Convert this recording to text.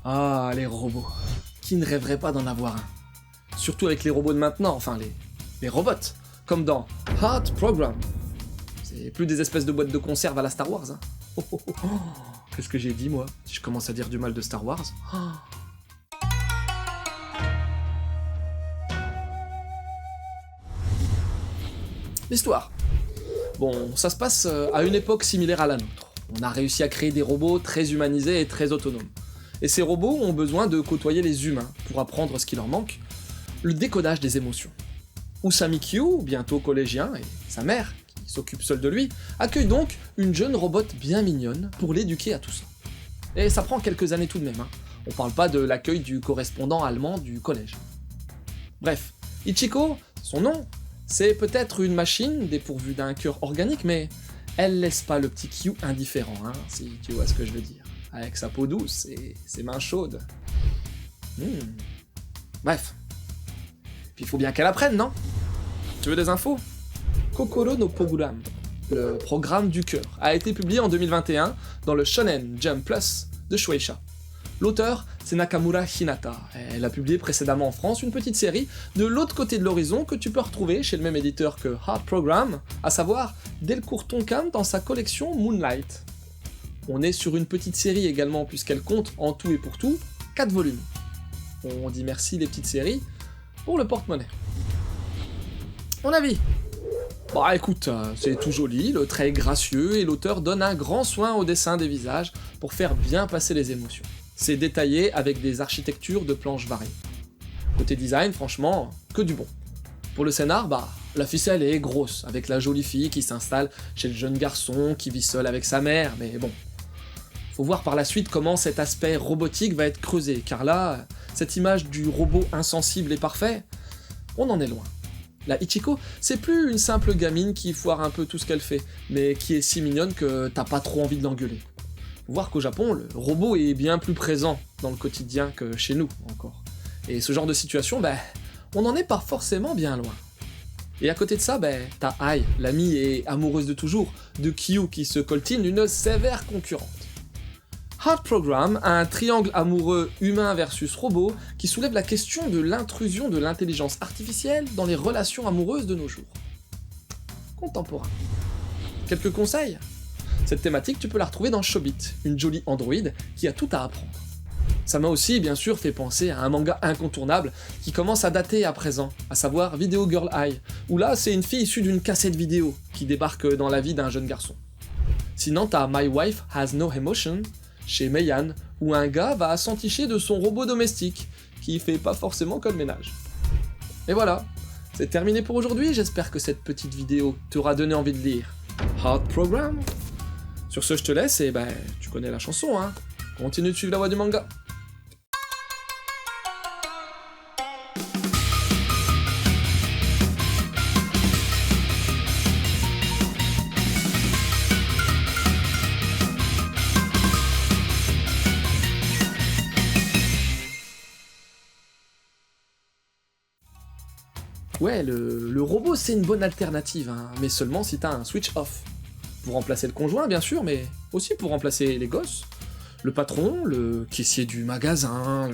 Ah, les robots. Qui ne rêverait pas d'en avoir un? Surtout avec les robots de maintenant, enfin les robots, comme dans Heart Program. C'est plus des espèces de boîtes de conserve à la Star Wars, hein. Oh, oh, oh, oh. Qu'est-ce que j'ai dit, moi, si je commence à dire du mal de Star Wars? Oh. L'histoire. Bon, ça se passe à une époque similaire à la nôtre. On a réussi à créer des robots très humanisés et très autonomes. Et ces robots ont besoin de côtoyer les humains pour apprendre ce qui leur manque, le décodage des émotions. Usami Kyu, bientôt collégien, et sa mère, qui s'occupe seule de lui, accueille donc une jeune robot bien mignonne pour l'éduquer à tout ça. Et ça prend quelques années tout de même, hein. On parle pas de l'accueil du correspondant allemand du collège. Bref, Ichiko, son nom, c'est peut-être une machine dépourvue d'un cœur organique, mais elle laisse pas le petit Kyu indifférent, hein, si tu vois ce que je veux dire. Avec sa peau douce et ses mains chaudes. Bref. Puis il faut bien qu'elle apprenne, non? Tu veux des infos? Kokoro no Program, le programme du cœur, a été publié en 2021 dans le Shonen Jump Plus de Shueisha. L'auteur, c'est Nakamura Hinata. Elle a publié précédemment en France une petite série de l'autre côté de l'horizon que tu peux retrouver chez le même éditeur que Heart Program, à savoir Delcourt Tonkam dans sa collection Moonlight. On est sur une petite série également puisqu'elle compte en tout et pour tout 4 volumes. On dit merci les petites séries pour le porte-monnaie. Mon avis? Bah écoute, c'est tout joli, le trait est gracieux et l'auteur donne un grand soin au dessin des visages pour faire bien passer les émotions. C'est détaillé avec des architectures de planches variées. Côté design, franchement, que du bon. Pour le scénar, bah, la ficelle est grosse, avec la jolie fille qui s'installe chez le jeune garçon qui vit seul avec sa mère, mais bon. Faut voir par la suite comment cet aspect robotique va être creusé, car là, cette image du robot insensible et parfait, on en est loin. La Ichiko, c'est plus une simple gamine qui foire un peu tout ce qu'elle fait, mais qui est si mignonne que t'as pas trop envie de l'engueuler. Faut voir qu'au Japon, le robot est bien plus présent dans le quotidien que chez nous, encore. Et ce genre de situation, on n'en est pas forcément bien loin. Et à côté de ça, t'as Ai, l'amie et amoureuse de toujours, de Kyu qui se coltine une sévère concurrente. Heart Program a un triangle amoureux humain versus robot qui soulève la question de l'intrusion de l'intelligence artificielle dans les relations amoureuses de nos jours. Contemporain. Quelques conseils? Cette thématique, tu peux la retrouver dans Chobit, une jolie androïde qui a tout à apprendre. Ça m'a aussi, bien sûr, fait penser à un manga incontournable qui commence à dater à présent, à savoir Video Girl Eye, où là, c'est une fille issue d'une cassette vidéo qui débarque dans la vie d'un jeune garçon. Sinon, t'as My Wife Has No Emotion, chez Meian, où un gars va s'enticher de son robot domestique, qui fait pas forcément que le ménage. Et voilà, c'est terminé pour aujourd'hui, j'espère que cette petite vidéo t'aura donné envie de lire Heart Program. Sur ce, je te laisse et tu connais la chanson, hein. Continue de suivre la voie du manga. Ouais, le robot c'est une bonne alternative, hein, mais seulement si t'as un switch off. Pour remplacer le conjoint, bien sûr, mais aussi pour remplacer les gosses, le patron, le caissier du magasin,